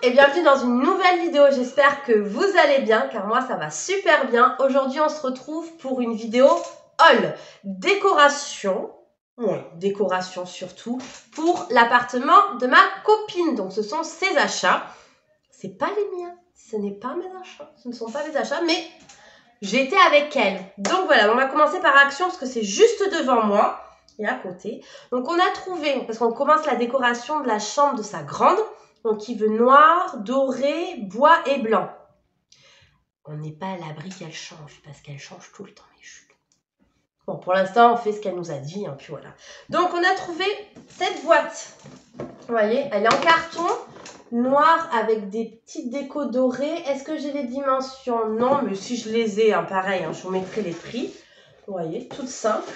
et bienvenue dans une nouvelle vidéo, j'espère que vous allez bien car moi ça va super bien. Aujourd'hui on se retrouve pour une vidéo haul, décoration, oui décoration surtout, pour l'appartement de ma copine. Donc ce sont ses achats, c'est pas les miens, ce n'est pas mes achats, ce ne sont pas mes achats mais j'ai été avec elle. Donc voilà, on va commencer par Action parce que c'est juste devant moi et à côté. Donc on a trouvé, parce qu'on commence la décoration de la chambre de sa grande. Donc, il veut noir, doré, bois et blanc. On n'est pas à l'abri qu'elle change, parce qu'elle change tout le temps, les chutes. Bon, pour l'instant, on fait ce qu'elle nous a dit, hein, puis voilà. Donc, on a trouvé cette boîte. Vous voyez, elle est en carton noir avec des petites décos dorées. Est-ce que j'ai les dimensions? Non, mais si je les ai, hein, pareil, hein, je vous mettrai les prix. Vous voyez, toute simple.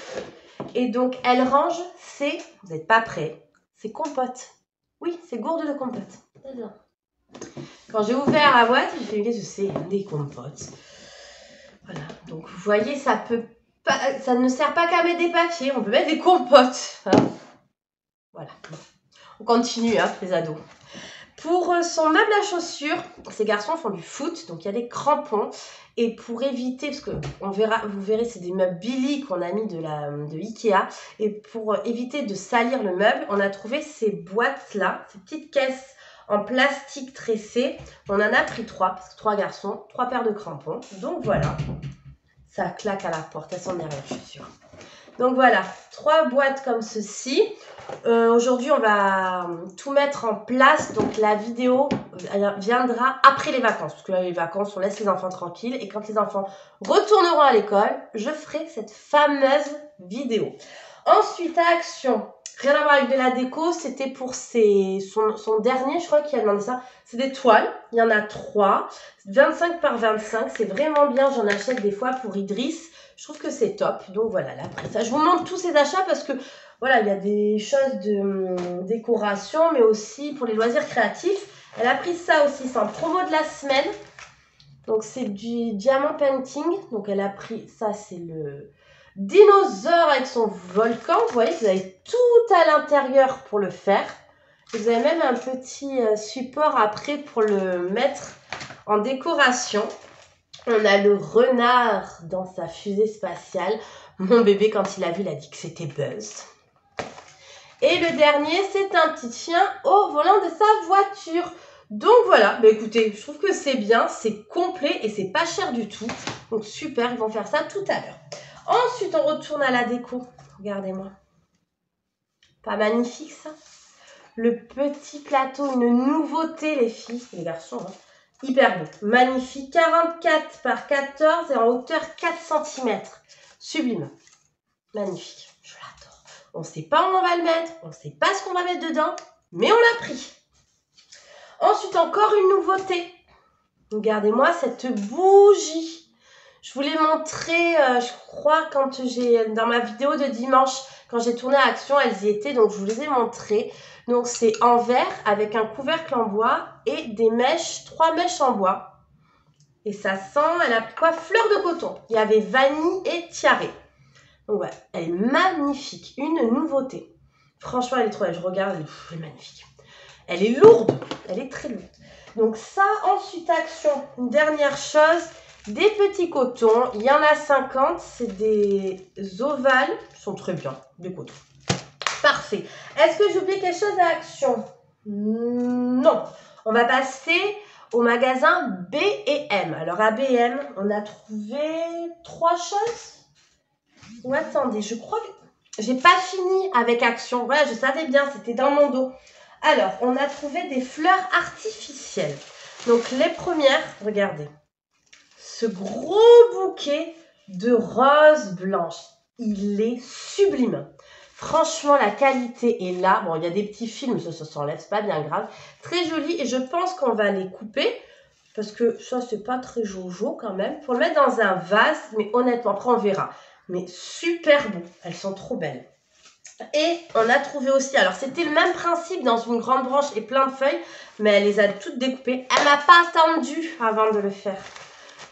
Et donc, elle range ses... Vous n'êtes pas prêts? Ses compotes. Oui, c'est gourde de compote. Quand j'ai ouvert la boîte, j'ai fait, qu'est-ce que c'est? Des compotes. Voilà. Donc, vous voyez, ça ne sert pas qu'à mettre des papiers. On peut mettre des compotes. Hein, voilà. On continue, hein, les ados. Pour son meuble à chaussures, ces garçons font du foot. Donc, il y a des crampons. Et pour éviter, parce que vous verrez, c'est des meubles Billy qu'on a mis de Ikea. Et pour éviter de salir le meuble, on a trouvé ces boîtes-là, ces petites caisses en plastique tressé. On en a pris 3, parce que 3 garçons, 3 paires de crampons. Donc voilà, ça claque à la porte, elles sont derrière, je suis sûre. Donc voilà, 3 boîtes comme ceci. Aujourd'hui, on va tout mettre en place. Donc la vidéo viendra après les vacances. Parce que là, les vacances, on laisse les enfants tranquilles. Et quand les enfants retourneront à l'école, je ferai cette fameuse vidéo. Ensuite, à Action, rien à voir avec de la déco. C'était pour son dernier, je crois qu'il a demandé ça. C'est des toiles. Il y en a 3. 25 par 25. C'est vraiment bien. J'en achète des fois pour Idriss. Je trouve que c'est top. Donc voilà, là, après ça, je vous montre tous ces achats parce que voilà, il y a des choses de décoration, mais aussi pour les loisirs créatifs. Elle a pris ça aussi, c'est en promo de la semaine. Donc c'est du diamant painting. Donc elle a pris ça, c'est le dinosaure avec son volcan. Vous voyez, vous avez tout à l'intérieur pour le faire. Vous avez même un petit support après pour le mettre en décoration. On a le renard dans sa fusée spatiale. Mon bébé, quand il a vu, il a dit que c'était Buzz. Et le dernier, c'est un petit chien au volant de sa voiture. Donc voilà, bah écoutez, je trouve que c'est bien, c'est complet et c'est pas cher du tout. Donc super, ils vont faire ça tout à l'heure. Ensuite, on retourne à la déco. Regardez-moi. Pas magnifique ça? Le petit plateau, une nouveauté les filles, les garçons, hein. Hyper beau, magnifique, 44 par 14 et en hauteur 4 cm. Sublime, magnifique, je l'adore. On ne sait pas où on va le mettre, on ne sait pas ce qu'on va mettre dedans, mais on l'a pris. Ensuite, encore une nouveauté. Regardez-moi cette bougie. Je vous l'ai montré, je crois, dans ma vidéo de dimanche, quand j'ai tourné à Action, elles y étaient, donc je vous les ai montrées. Donc c'est en verre avec un couvercle en bois et des mèches, 3 mèches en bois. Et ça sent, elle a pris quoi? Fleur de coton. Il y avait vanille et tiare. Donc ouais, elle est magnifique, une nouveauté. Franchement, elle est trop belle, je regarde, elle est magnifique. Elle est lourde, elle est très lourde. Donc ça, ensuite Action, une dernière chose, des petits cotons. Il y en a 50, c'est des ovales, ils sont très bien, des cotons. Parfait. Est-ce que j'oublie quelque chose à Action? Non. On va passer au magasin B&M. Alors à B&M, on a trouvé 3 choses. Ou attendez, je crois que j'ai pas fini avec Action. Voilà, je savais bien, c'était dans mon dos. Alors, on a trouvé des fleurs artificielles. Donc les premières, regardez. Ce gros bouquet de roses blanches. Il est sublime. Franchement, la qualité est là. Bon, il y a des petits films, ça s'enlève, c'est pas bien grave. Très joli et je pense qu'on va les couper parce que ça, c'est pas très jojo quand même. Pour le mettre dans un vase, mais honnêtement, après on verra. Mais super beau, elles sont trop belles. Et on a trouvé aussi, alors c'était le même principe dans une grande branche et plein de feuilles, mais elle les a toutes découpées. Elle m'a pas attendu avant de le faire.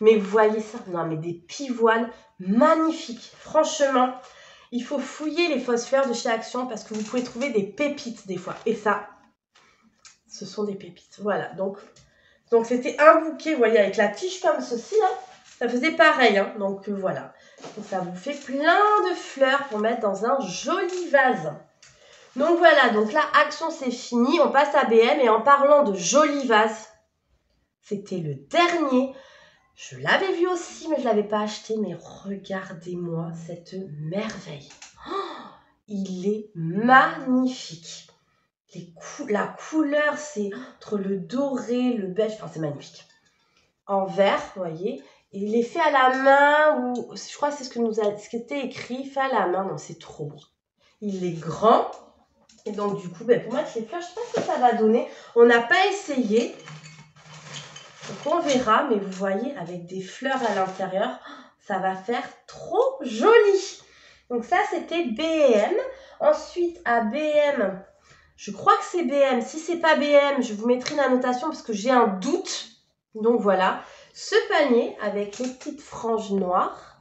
Mais vous voyez ça? Non, mais des pivoines magnifiques. Franchement, il faut fouiller les fausses fleurs de chez Action parce que vous pouvez trouver des pépites des fois. Et ça, Ce sont des pépites. Voilà, donc c'était un bouquet, vous voyez, avec la tige comme ceci, hein. Ça faisait pareil, hein. Donc voilà. Donc, ça vous fait plein de fleurs pour mettre dans un joli vase. Donc voilà, donc là, Action, c'est fini. On passe à BM. Et en parlant de joli vase, c'était le dernier. Je l'avais vu aussi, mais je ne l'avais pas acheté. Mais regardez-moi cette merveille. Oh, il est magnifique. La couleur, c'est entre le doré, le beige. Enfin, c'est magnifique. En vert, vous voyez. Et il est fait à la main. Ou je crois que c'est ce qui était écrit. Fait à la main. Non, c'est trop beau. Il est grand. Et donc, du coup, pour mettre les fleurs, je ne sais pas ce que ça va donner. On n'a pas essayé. Donc, on verra. Mais vous voyez, avec des fleurs à l'intérieur, ça va faire trop joli. Donc, ça, c'était BM. Ensuite, à BM, je crois que c'est BM. Si ce n'est pas BM, je vous mettrai une annotation parce que j'ai un doute. Donc, voilà. Ce panier avec les petites franges noires.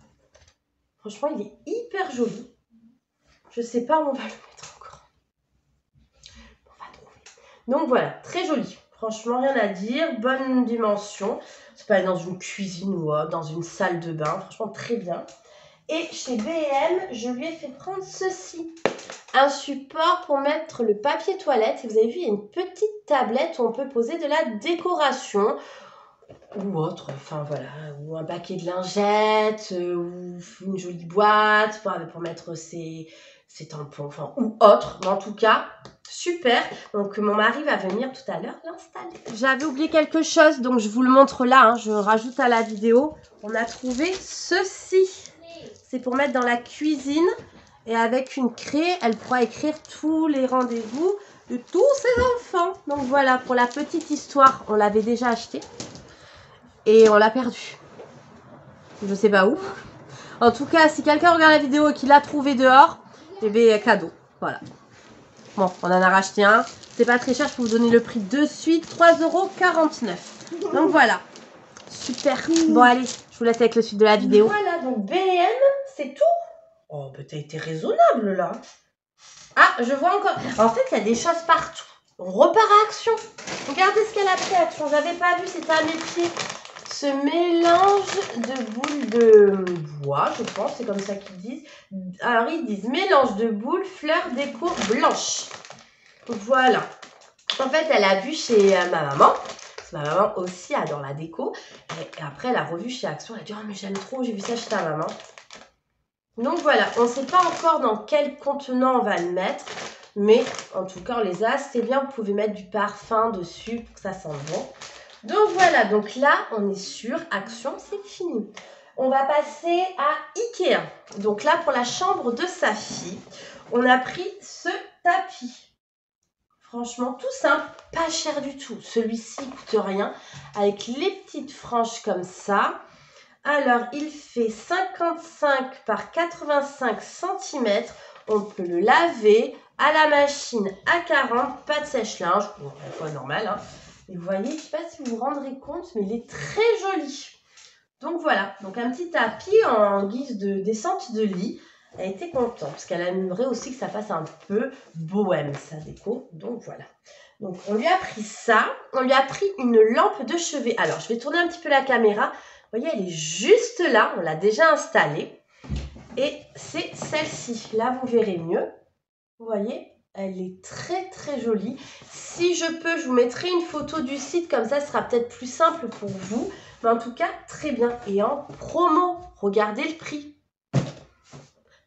Franchement, il est hyper joli. Je ne sais pas où on va le mettre encore. Donc voilà, très joli. Franchement, rien à dire. Bonne dimension. Ça peut aller dans une cuisine ou dans une salle de bain. Franchement, très bien. Et chez BM, je lui ai fait prendre ceci. Un support pour mettre le papier toilette. Et vous avez vu, il y a une petite tablette où on peut poser de la décoration. Ou autre, enfin voilà. Ou un paquet de lingettes. Ou une jolie boîte pour mettre ses tampons. Enfin, ou autre. Mais en tout cas... super, donc mon mari va venir tout à l'heure l'installer. J'avais oublié quelque chose, donc je vous le montre là, hein, je rajoute à la vidéo. On a trouvé ceci. C'est pour mettre dans la cuisine et avec une craie, elle pourra écrire tous les rendez-vous de tous ses enfants. Donc voilà, pour la petite histoire, on l'avait déjà acheté et on l'a perdu. Je sais pas où. En tout cas, si quelqu'un regarde la vidéo et qu'il l'a trouvé dehors, eh bien cadeau, voilà. Bon, on en a racheté un. C'est pas très cher, je peux vous donner le prix de suite. 3,49 €. Donc voilà. Super. Bon, allez, je vous laisse avec le suite de la vidéo. Voilà, donc BM, c'est tout. Oh, bah t'as été raisonnable là. Ah, je vois encore. En fait, il y a des choses partout. On repart à Action. Regardez ce qu'elle a pris, Action. J'avais pas vu, c'était à mes pieds. Ce mélange de boules de bois, je pense, c'est comme ça qu'ils disent. Alors, ils disent mélange de boules, fleurs, déco blanche. Voilà. En fait, elle a vu chez ma maman. Ma maman aussi adore la déco. Et après, elle a revu chez Action. Elle a dit, oh, mais j'aime trop, j'ai vu ça chez ta maman. Donc voilà, on ne sait pas encore dans quel contenant on va le mettre. Mais en tout cas, on les a. C'est bien, vous pouvez mettre du parfum dessus pour que ça sente bon. Donc voilà, donc là, on est sur Action, c'est fini. On va passer à Ikea. Donc là, pour la chambre de sa fille, on a pris ce tapis. Franchement, tout simple, pas cher du tout. Celui-ci coûte rien, avec les petites franges comme ça. Alors, il fait 55 par 85 cm. On peut le laver à la machine à 40, pas de sèche-linge. Bon, une fois normal, hein. Et vous voyez, je ne sais pas si vous vous rendrez compte, mais il est très joli. Donc voilà, donc un petit tapis en guise de descente de lit. Elle était contente parce qu'elle aimerait aussi que ça fasse un peu bohème, sa déco. Donc voilà. Donc on lui a pris ça. On lui a pris une lampe de chevet. Alors je vais tourner un petit peu la caméra. Vous voyez, elle est juste là. On l'a déjà installée. Et c'est celle-ci. Là, vous verrez mieux. Vous voyez ? Elle est très très jolie. Si je peux, je vous mettrai une photo du site, comme ça ce sera peut-être plus simple pour vous. Mais en tout cas, très bien. Et en promo, regardez le prix.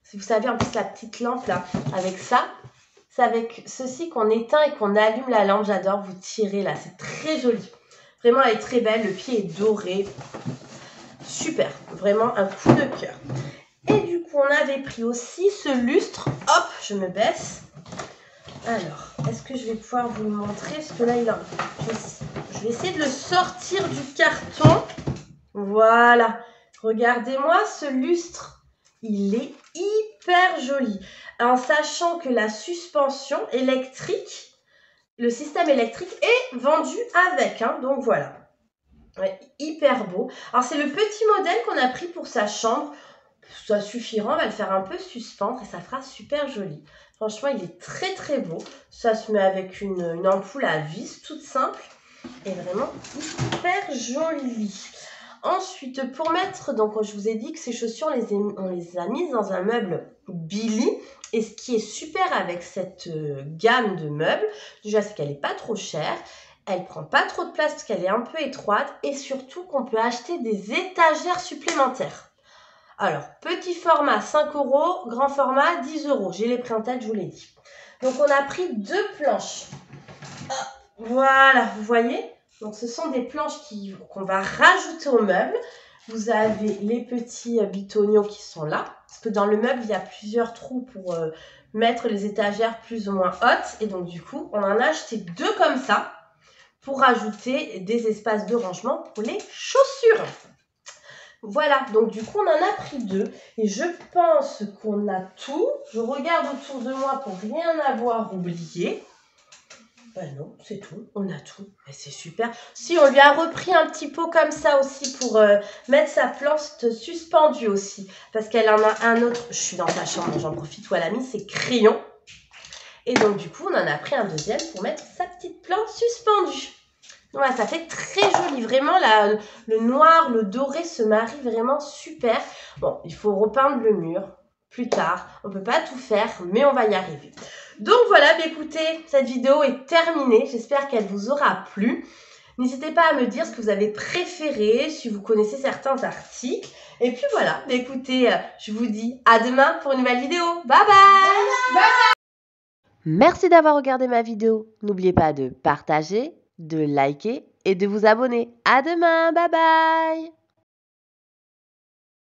Si vous savez, en plus la petite lampe là, avec ça, c'est avec ceci qu'on éteint et qu'on allume la lampe. J'adore, vous tirez là, c'est très joli. Vraiment, elle est très belle, le pied est doré. Super, vraiment un coup de cœur. Et du coup, on avait pris aussi ce lustre. Hop, je me baisse. Alors, est-ce que je vais pouvoir vous le montrer? Parce que là, je vais essayer de le sortir du carton. Voilà. Regardez-moi ce lustre. Il est hyper joli. En sachant que la suspension électrique, le système électrique est vendu avec. Hein, donc voilà. Ouais, hyper beau. Alors, c'est le petit modèle qu'on a pris pour sa chambre. Ça suffira, on va le faire un peu suspendre et ça fera super joli. Franchement, il est très très beau. Ça se met avec une ampoule à vis, toute simple. Et vraiment hyper joli. Ensuite, pour mettre, donc je vous ai dit que ces chaussures, on les a mises dans un meuble Billy. Et ce qui est super avec cette gamme de meubles, déjà c'est qu'elle n'est pas trop chère. Elle prend pas trop de place parce qu'elle est un peu étroite. Et surtout qu'on peut acheter des étagères supplémentaires. Alors, petit format 5 €, grand format 10 €. J'ai les prix en tête, je vous l'ai dit. Donc, on a pris 2 planches. Voilà, vous voyez? Donc, ce sont des planches qu'on va rajouter au meuble. Vous avez les petits bitonio qui sont là. Parce que dans le meuble, il y a plusieurs trous pour mettre les étagères plus ou moins hautes. Et donc, du coup, on en a acheté 2 comme ça pour rajouter des espaces de rangement pour les chaussures. Voilà, donc du coup, on en a pris 2. Et je pense qu'on a tout. Je regarde autour de moi pour rien avoir oublié. Ben non, c'est tout. On a tout. Et c'est super. Si, on lui a repris un petit pot comme ça aussi pour mettre sa plante suspendue aussi. Parce qu'elle en a un autre. Je suis dans sa chambre, j'en profite où elle a mis ses crayons. Et donc, du coup, on en a pris un deuxième pour mettre sa petite plante suspendue. Voilà, ça fait très joli. Vraiment, le noir, le doré se marie vraiment super. Bon, il faut repeindre le mur plus tard. On ne peut pas tout faire, mais on va y arriver. Donc voilà, écoutez, cette vidéo est terminée. J'espère qu'elle vous aura plu. N'hésitez pas à me dire ce que vous avez préféré, si vous connaissez certains articles. Et puis voilà, écoutez, je vous dis à demain pour une nouvelle vidéo. Bye bye! Merci d'avoir regardé ma vidéo. N'oubliez pas de partager, de liker et de vous abonner. À demain, bye bye!